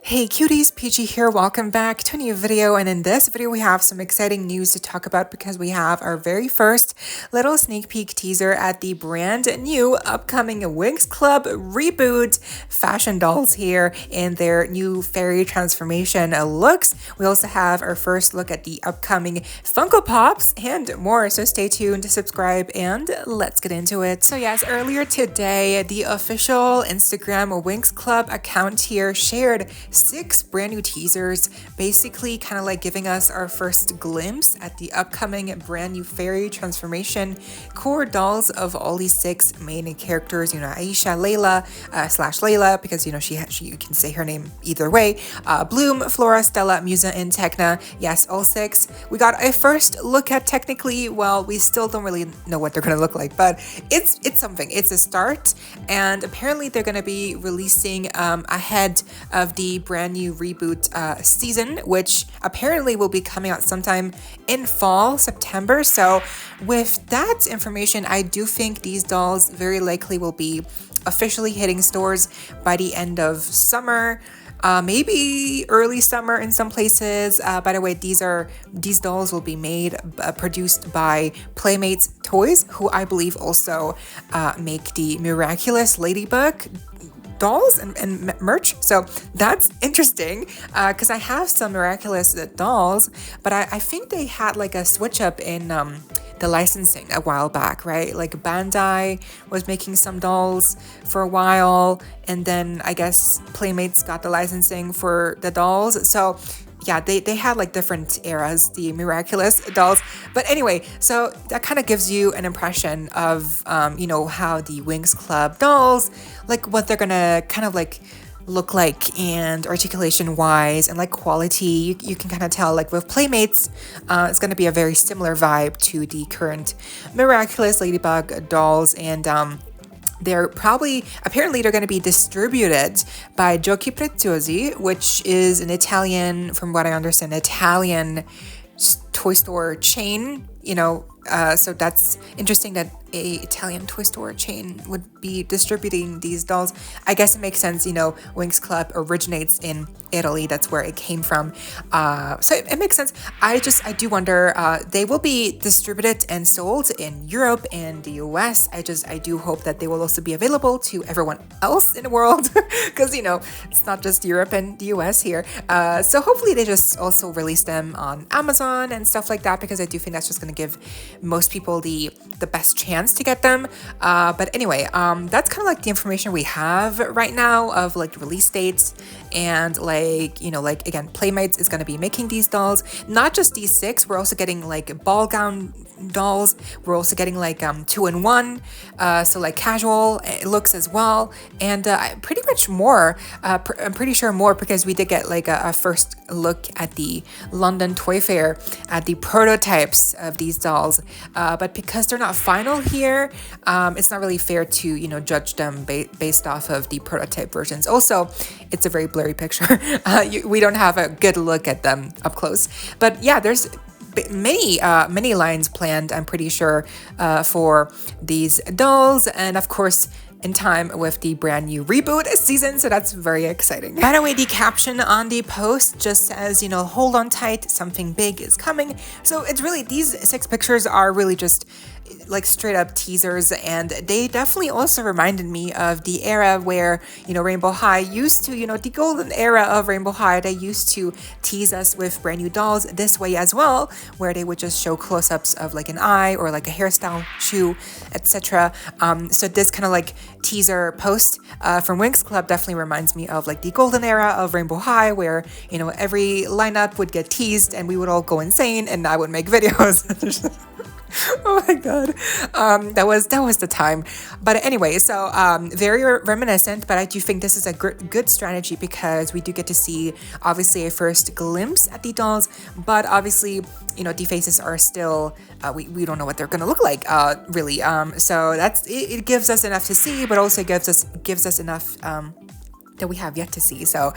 Hey cuties, PeachY here, welcome back to a new video, and in this video we have some exciting news to talk about because we have our very first little sneak peek teaser at the brand new upcoming WINX Club reboot fashion dolls here in their new fairy transformation looks. We also have our first look at the upcoming Funko Pops and more, so stay tuned, subscribe, and let's get into it. So yes, earlier today, the official Instagram WINX Club account here shared 6 brand new teasers, basically kind of like giving us our first glimpse at the upcoming brand new fairy transformation core dolls of all these 6 main characters. You know, Aisha, Layla, slash Layla, because you know she you can say her name either way. Bloom, Flora, Stella, Musa, and Tekna. Yes, all 6. We got a first look at technically. Well, we still don't really know what they're gonna look like, but it's something. It's a start, and apparently they're gonna be releasing ahead of the brand new reboot season, which apparently will be coming out sometime in fall, September. So with that information, I do think these dolls very likely will be officially hitting stores by the end of summer. Maybe early summer in some places. By the way, these dolls will be produced by Playmates Toys, who I believe also make the Miraculous Ladybug dolls and merch. So that's interesting because I have some Miraculous dolls, but I think they had like a switch up in the licensing a while back, right? Like Bandai was making some dolls for a while, and then I guess Playmates got the licensing for the dolls. So yeah, they had like different eras, the Miraculous dolls. But anyway, so that kind of gives you an impression of, you know, how the WINX Club dolls, like what they're gonna kind of like look like, and articulation wise and like quality. You can kind of tell like with Playmates, it's gonna be a very similar vibe to the current Miraculous Ladybug dolls, and apparently they're going to be distributed by Giochi Preziosi, which is an Italian, from what I understand, Italian toy store chain, you know, so that's interesting that a Italian toy store chain would be distributing these dolls. I guess it makes sense, you know, WINX Club originates in Italy, that's where it came from, so it makes sense. I do wonder, they will be distributed and sold in Europe and the US. I do hope that they will also be available to everyone else in the world, because you know, it's not just Europe and the US here. So hopefully they just also release them on Amazon and stuff like that, because I do think that's just going to give most people the best chance to get them. But anyway, that's kind of like the information we have right now of like release dates, and like, you know, like again, Playmates is going to be making these dolls. Not just these 6, we're also getting like ball gown dolls. We're also getting like 2-in-1, so like casual looks as well, and pretty much more. I'm pretty sure more, because we did get like a first look at the London Toy Fair at the prototypes of these dolls, but because they're not final here, it's not really fair to, you know, judge them based off of the prototype versions. Also, it's a very blurry picture. We don't have a good look at them up close, but yeah, there's many lines planned, I'm pretty sure, for these dolls, and of course in time with the brand new reboot season, so that's very exciting. By the way, the caption on the post just says, you know, hold on tight, something big is coming. So it's really, these 6 pictures are really just like straight up teasers, and they definitely also reminded me of the era where, you know, Rainbow High used to, you know, the golden era of Rainbow High, they used to tease us with brand new dolls this way as well, where they would just show close-ups of like an eye or like a hairstyle, shoe, etc. So this kind of like teaser post from WINX Club definitely reminds me of like the golden era of Rainbow High, where, you know, every lineup would get teased and we would all go insane, and I would make videos. Oh my god, that was the time. But anyway, so very reminiscent, but I do think this is a good strategy, because we do get to see obviously a first glimpse at the dolls, but obviously, you know, the faces are still we don't know what they're gonna look like really. So that's it gives us enough to see, but also gives us enough that we have yet to see. So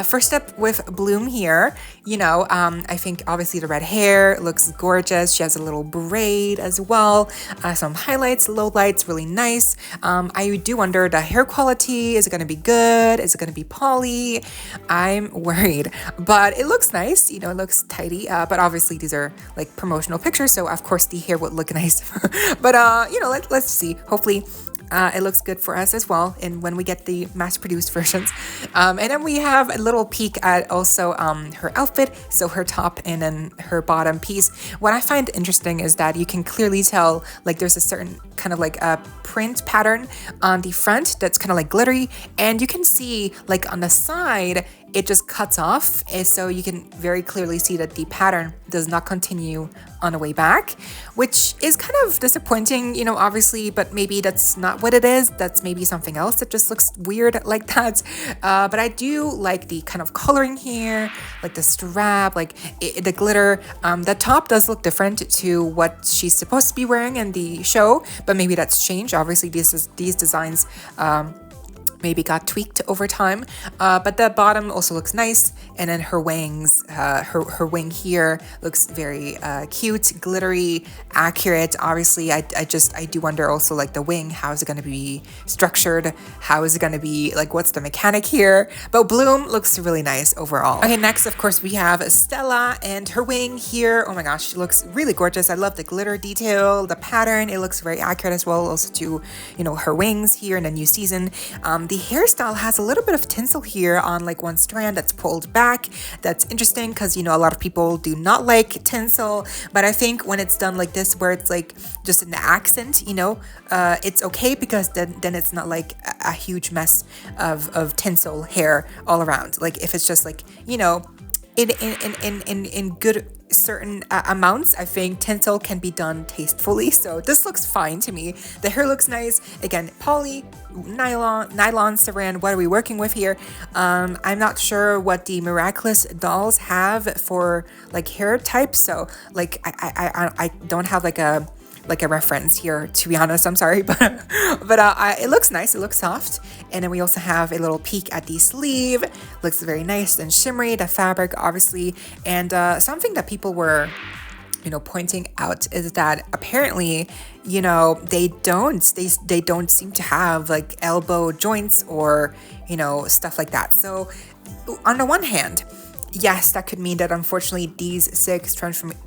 first up with Bloom here, I think obviously the red hair looks gorgeous. She has a little braid as well, some highlights, lowlights, really nice. I do wonder the hair quality, is it going to be good? Is it going to be poly? I'm worried, but it looks nice, it looks tidy, but obviously these are like promotional pictures, so of course the hair would look nice. But let's see. Hopefully it looks good for us as well, and when we get the mass-produced versions. And then we have a little peek at also her outfit, so her top and then her bottom piece. What I find interesting is that you can clearly tell like there's a certain kind of like a print pattern on the front that's kind of like glittery, and you can see like on the side it just cuts off, and so you can very clearly see that the pattern does not continue on the way back, which is kind of disappointing, obviously, but maybe that's not what it is. That's maybe something else that just looks weird like that. But I do like the kind of coloring here, like the strap, like the glitter. The top does look different to what she's supposed to be wearing in the show, but maybe that's changed. Obviously, these designs maybe got tweaked over time, but the bottom also looks nice, and then her wings, her wing here looks very cute, glittery, accurate. Obviously, I do wonder also like the wing, how is it going to be structured? How is it going to be like, what's the mechanic here? But Bloom looks really nice overall. Okay, next of course we have Stella and her wing here. Oh my gosh, she looks really gorgeous. I love the glitter detail, the pattern. It looks very accurate as well, also to her wings here in the new season. The hairstyle has a little bit of tinsel here on like one strand that's pulled back. That's interesting because a lot of people do not like tinsel, but I think when it's done like this, where it's like just an accent, it's okay, because then it's not like a huge mess of tinsel hair all around. Like if it's just like in good certain amounts, I think tinsel can be done tastefully. So this looks fine to me. The hair looks nice. Again, poly, nylon, saran. What are we working with here? I'm not sure what the Miraculous dolls have for like hair type. So like I don't have like a reference here, to be honest. I'm sorry, but it looks nice. It looks soft. And then we also have a little peek at the sleeve. Looks very nice and shimmery, the fabric obviously. And something that people were pointing out is that apparently they don't seem to have like elbow joints or stuff like that. So on the one hand, yes, that could mean that unfortunately these 6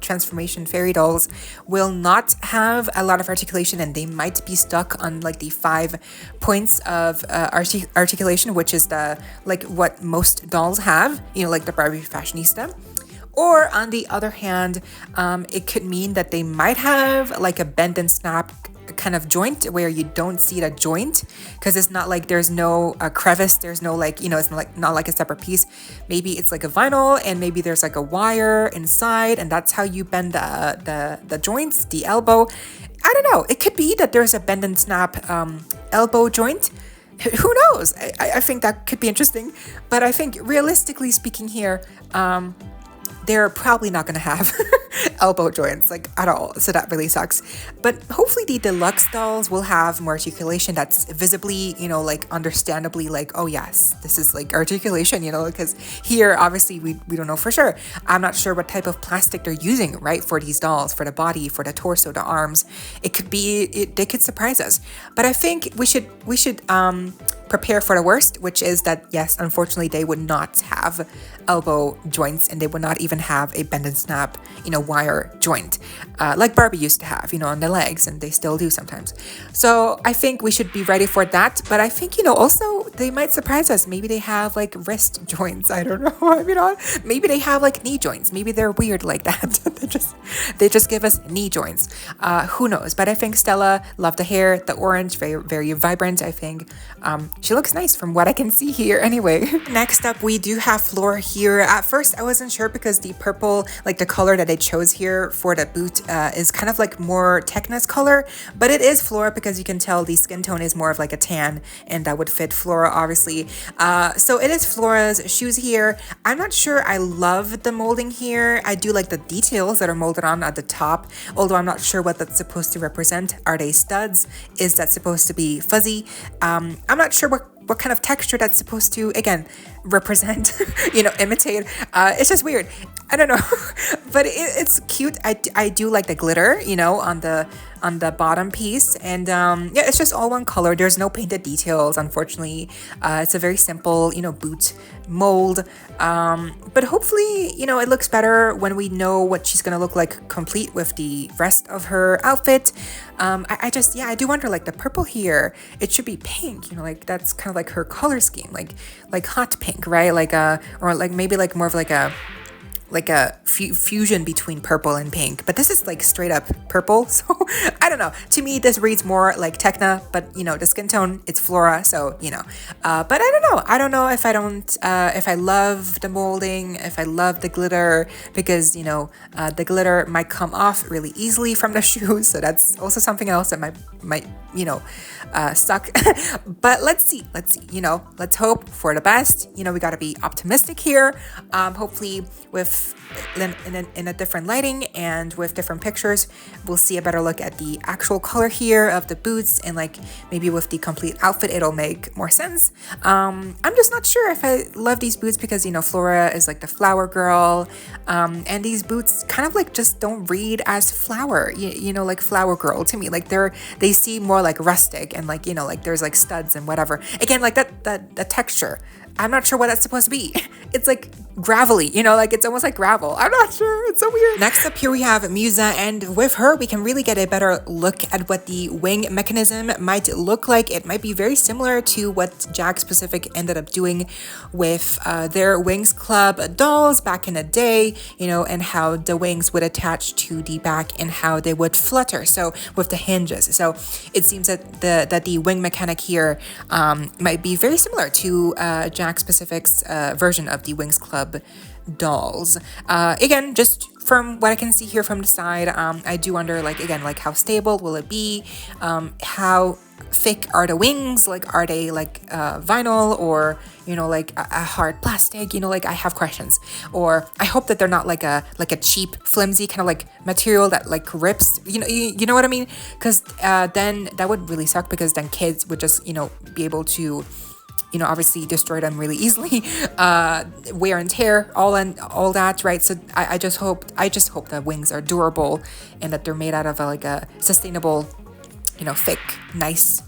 transformation fairy dolls will not have a lot of articulation, and they might be stuck on like the 5 points of articulation, which is the like what most dolls have, like the Barbie Fashionista. Or on the other hand, it could mean that they might have like a bend and snap kind of joint where you don't see the joint, because it's not like there's no crevice, there's no like it's not like a separate piece. Maybe it's like a vinyl, and maybe there's like a wire inside, and that's how you bend the joints, the elbow. I don't know, it could be that there's a bend and snap elbow joint. Who knows? I think that could be interesting, but I think realistically speaking here, they're probably not going to have elbow joints like at all, so that really sucks. But hopefully the deluxe dolls will have more articulation that's visibly, like understandably like, oh yes, this is like articulation, because here obviously we don't know for sure. I'm not sure what type of plastic they're using, right, for these dolls, for the body, for the torso, the arms. It could be, they could surprise us. But I think we should prepare for the worst, which is that yes, unfortunately they would not have elbow joints, and they would not even have a bend and snap wire joint like Barbie used to have on the legs, and they still do sometimes. So I think we should be ready for that. But I think also they might surprise us. Maybe they have like wrist joints, I don't know. Maybe they have like knee joints. Maybe they're weird like that. they just give us knee joints. Who knows? But I think Stella, love the hair, the orange, very, very vibrant. I think she looks nice from what I can see here anyway. Next up, we do have Flora here. At first, I wasn't sure because the purple, like the color that they chose here for the boot is kind of like more Techna's color, but it is Flora because you can tell the skin tone is more of like a tan, and that would fit Flora obviously. So it is Flora's shoes here. I'm not sure I love the molding here. I do like the details that are molded on at the top, although I'm not sure what that's supposed to represent. Are they studs? Is that supposed to be fuzzy? I'm not sure what kind of texture that's supposed to, again, represent, imitate. It's just weird. I don't know, but it's cute. I do like the glitter, on the bottom piece, and yeah, it's just all one color. There's no painted details, unfortunately. It's a very simple, boot mold, but hopefully, it looks better when we know what she's gonna look like complete with the rest of her outfit. I do wonder, like the purple here, it should be pink, like that's kind of like her color scheme, like hot pink, right? Or like maybe like more of like a fusion between purple and pink, but this is like straight up purple. So I don't know, to me this reads more like Tekna, but the skin tone, it's Flora, so but I don't know if I love the molding, if I love the glitter, because the glitter might come off really easily from the shoes, so that's also something else that might suck. But let's see, let's hope for the best. We got to be optimistic here. Hopefully with in a different lighting and with different pictures, we'll see a better look at the actual color here of the boots, and like maybe with the complete outfit it'll make more sense. I'm just not sure if I love these boots because Flora is like the flower girl, and these boots kind of like just don't read as flower, like flower girl to me. Like they seem more like rustic, and like like there's like studs and whatever. Again, like that texture, I'm not sure what that's supposed to be. It's like gravelly, like it's almost like gravel. I'm not sure. It's so weird. Next up here we have Musa, and with her we can really get a better look at what the wing mechanism might look like. It might be very similar to what Jakks Pacific ended up doing with their Wings Club dolls back in the day, and how the wings would attach to the back and how they would flutter. So with the hinges. So it seems that the wing mechanic here might be very similar to Jakks Pacific's version of the Wings Club dolls. Again, just from what I can see here from the side, I do wonder, like, again, like how stable will it be? How thick are the wings? Like, are they like vinyl, or like a hard plastic? Like, I have questions. Or I hope that they're not like a cheap, flimsy kind of like material that like rips. You know what I mean? Because then that would really suck, because then kids would just be able to obviously destroy them really easily, wear and tear, all that, right? So I just hope the wings are durable and that they're made out of a sustainable, thick, nice,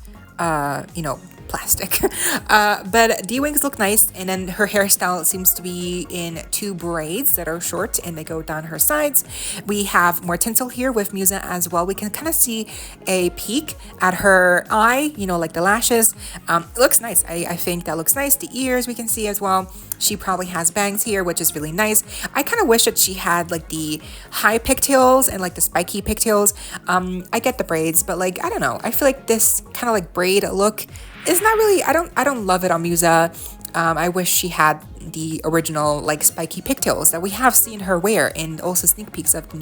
plastic. But the wings look nice, and then her hairstyle seems to be in 2 braids that are short and they go down her sides. We have more tinsel here with Musa as well. We can kind of see a peek at her eye, like the lashes. It looks nice. I think that looks nice. The ears we can see as well. She probably has bangs here, which is really nice. I kind of wish that she had like the high pigtails and like the spiky pigtails. I get the braids, but like, I don't know. I feel like this kind of like braid look is not really, I don't love it on Musa. I wish she had the original like spiky pigtails that we have seen her wear in also sneak peeks of the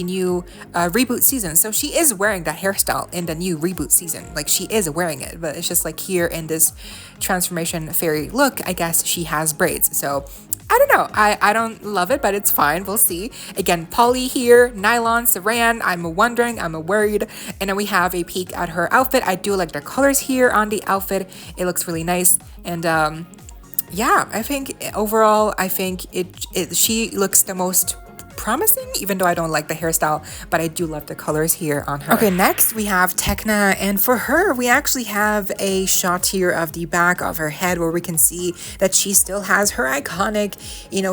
new reboot season. So she is wearing that hairstyle in the new reboot season. Like, she is wearing it, but it's just like here in this transformation fairy look, I guess she has braids. So I don't know. I don't love it, but it's fine. We'll see. Again, poly here, nylon, saran. I'm wondering, I'm worried. And then we have a peek at her outfit. I do like the colors here on the outfit. It looks really nice. And yeah, I think overall, she looks the most promising, even though I don't like the hairstyle, but I do love the colors here on her. Okay, next we have Tekna, and for her we actually have a shot here of the back of her head where we can see that she still has her iconic,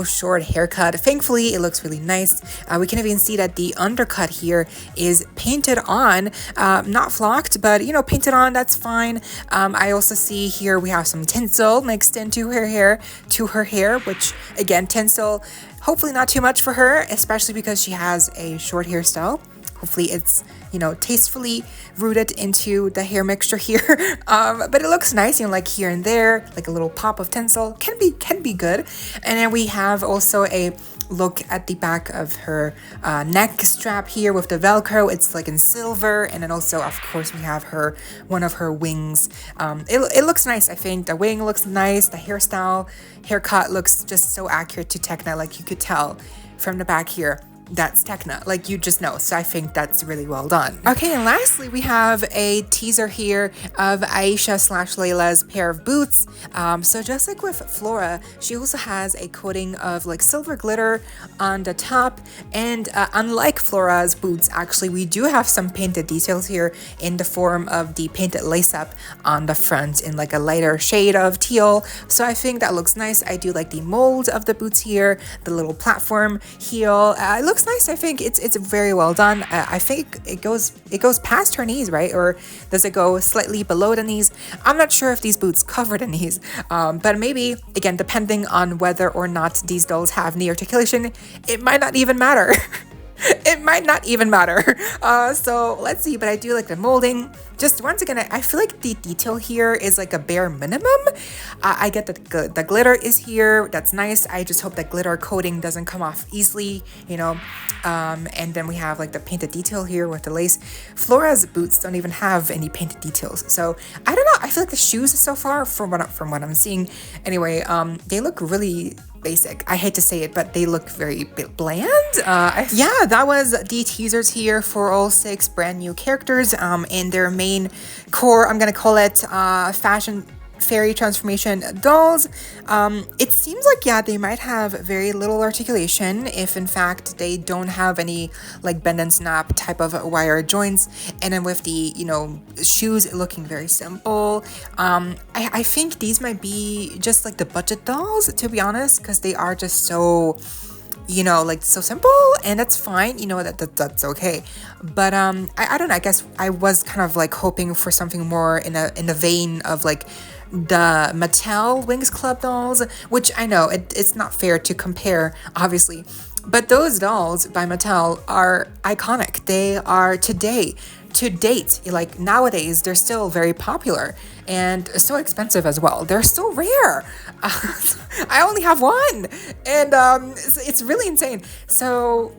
short haircut. Thankfully, it looks really nice. We can even see that the undercut here is painted on, not flocked, but painted on. That's fine. I also see here we have some tinsel mixed into her hair, which again, tinsel, hopefully not too much for her, especially because she has a short hairstyle. Hopefully it's, tastefully rooted into the hair mixture here. But it looks nice, like here and there, like a little pop of tinsel can be good. And then we have also a look at the back of her neck strap here with the Velcro. It's like in silver, and then also, of course, we have one of her wings. It looks nice. I think the wing looks nice. The haircut looks just so accurate to Tekna, like you could tell from the back here. that's Tekna. Like, you just know. So I think that's really well done. Okay, and lastly, we have a teaser here of Aisha / Layla's pair of boots. So just like with Flora, she also has a coating of like silver glitter on the top. And unlike Flora's boots, actually, we do have some painted details here in the form of the painted lace up on the front in like a lighter shade of teal. So I think that looks nice. I do like the mold of the boots here, the little platform heel. It looks nice. I think it's very well done. I think it goes past her knees, right? Or does it go slightly below the knees? I'm not sure if these boots cover the knees, but maybe, again, depending on whether or not these dolls have knee articulation, it might not even matter. It might not even matter. So let's see, but I do like the molding. Just once again, I feel like the detail here is like a bare minimum. I get that the glitter is here. That's nice. I just hope that glitter coating doesn't come off easily, you know. And then we have like the painted detail here with the lace. Flora's boots don't even have any painted details. So I don't know. I feel like the shoes so far, from what I'm seeing, anyway, they look really basic. I hate to say it, but they look very bland. Yeah, that was the teasers here for all 6 brand new characters in their main core. I'm gonna call it fashion fairy transformation dolls. It seems like, yeah, they might have very little articulation if in fact they don't have any like bend and snap type of wire joints. And then with the, you know, shoes looking very simple. I think these might be just like the budget dolls, to be honest, because they are just so, you know, like so simple, and that's fine, you know, that's okay. But I don't know, I guess I was kind of like hoping for something more in the vein of like the Mattel WINX Club dolls, which I know it's not fair to compare, obviously, but those dolls by Mattel are iconic. They are to date, like nowadays, they're still very popular and so expensive as well. They're so rare. I only have one, and it's really insane. So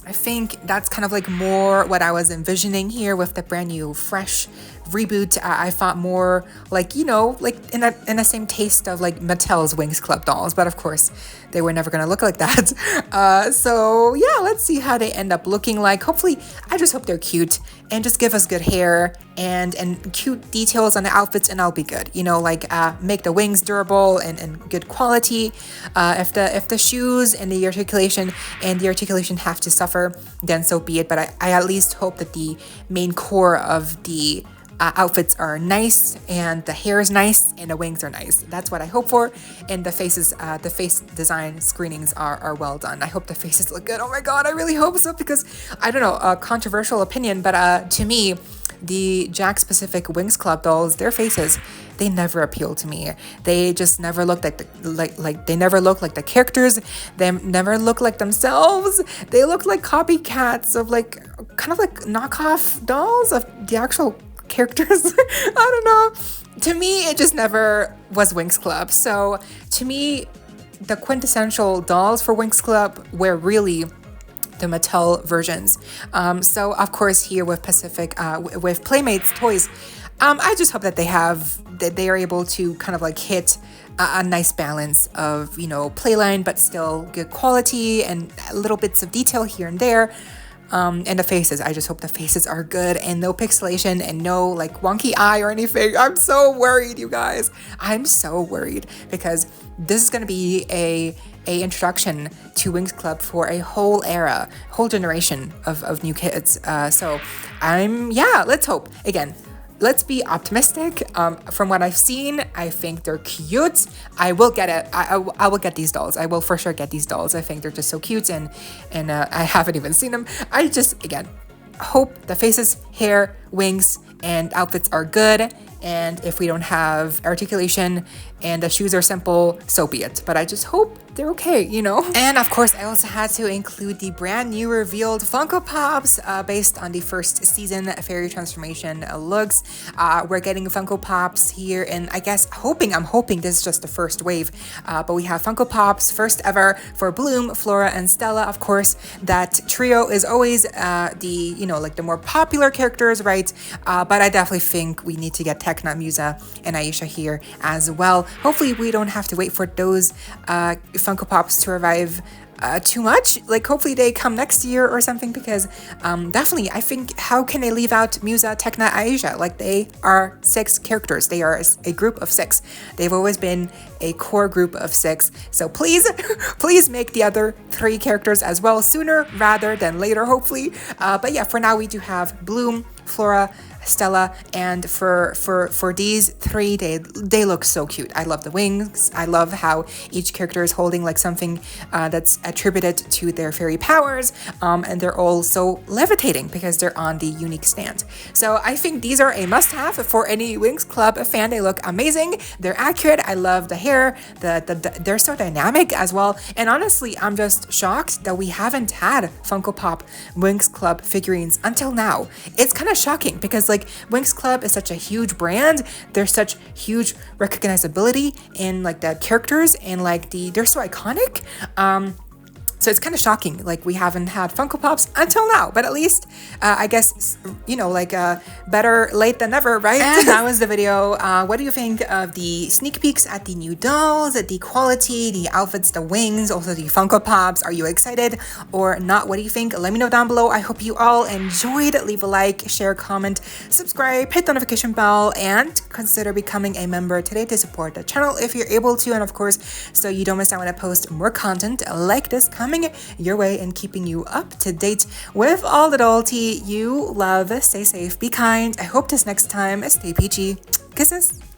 I think that's kind of like more what I was envisioning here with the brand new fresh reboot. I thought more like, you know, like in the same taste of like Mattel's WINX Club dolls, but of course they were never gonna look like that. So yeah, let's see how they end up looking like. Hopefully, I just hope they're cute and just give us good hair and cute details on the outfits, and I'll be good. You know, like make the wings durable and good quality. If the shoes and the articulation have to suffer, then so be it. But I at least hope that the main core of the outfits are nice, and the hair is nice, and the wings are nice. That's what I hope for. And the faces, the face design screenings are well done. I hope the faces look good. Oh my god, I really hope so, because I don't know, a controversial opinion, but to me, the Jack specific WINX Club dolls, their faces, they never appeal to me. They just never look like they never look like the characters. They never look like themselves. They look like copycats of like kind of like knockoff dolls of the actual characters. I don't know. To me, it just never was WINX Club. So to me, the quintessential dolls for WINX Club were really the Mattel versions. So of course here with with Playmates toys, I just hope that they are able to kind of like hit a nice balance of, you know, playline, but still good quality and little bits of detail here and there. And the faces, I just hope the faces are good and no pixelation and no like wonky eye or anything. I'm so worried, you guys. I'm so worried because this is going to be a introduction to WINX Club for a whole era, whole generation of new kids. So let's hope. Again, let's be optimistic. From what I've seen, I think they're cute. I will get it. I will get these dolls. I will for sure get these dolls. I think they're just so cute, and I haven't even seen them. I just, again, hope the faces, hair, wings, and outfits are good. And if we don't have articulation and the shoes are simple, so be it. But I just hope they're okay, you know? And of course, I also had to include the brand new revealed Funko Pops based on the first season Fairy Transformation looks. We're getting Funko Pops here, and I'm hoping this is just the first wave. But we have Funko Pops, first ever for Bloom, Flora, and Stella. Of course, that trio is always the more popular characters, right? But I definitely think we need to get Tekna, Musa, and Aisha here as well. Hopefully we don't have to wait for those Funko Pops to arrive too much. Like hopefully they come next year or something, because definitely I think how can they leave out Musa, Tekna, Aisha? Like they are 6 characters. They are a group of 6. They've always been a core group of 6. So please, please make the other 3 characters as well sooner rather than later, hopefully. But yeah, for now we do have Bloom, Flora, Stella, and for these 3, they look so cute. I love the wings. I love how each character is holding like something that's attributed to their fairy powers, and they're all so levitating because they're on the unique stand. So I think these are a must-have for any WINX Club fan. They look amazing. They're accurate. I love the hair. They're so dynamic as well. And honestly, I'm just shocked that we haven't had Funko Pop WINX Club figurines until now. It's kind of shocking because like WINX Club is such a huge brand. There's such huge recognizability in like the characters, and like they're so iconic. So it's kind of shocking, like we haven't had Funko Pops until now, but at least I guess, you know, like better late than never, right? And that was the video. What do you think of the sneak peeks at the new dolls, the quality, the outfits, the wings, also the Funko Pops? Are you excited or not? What do you think? Let me know down below. I hope you all enjoyed. Leave a like, share, comment, subscribe, hit the notification bell, and consider becoming a member today to support the channel if you're able to. And of course, so you don't miss out when I post more content like this coming your way and keeping you up to date with all the dollty you love. Stay safe, be kind. I hope this next time stay peachy. Kisses.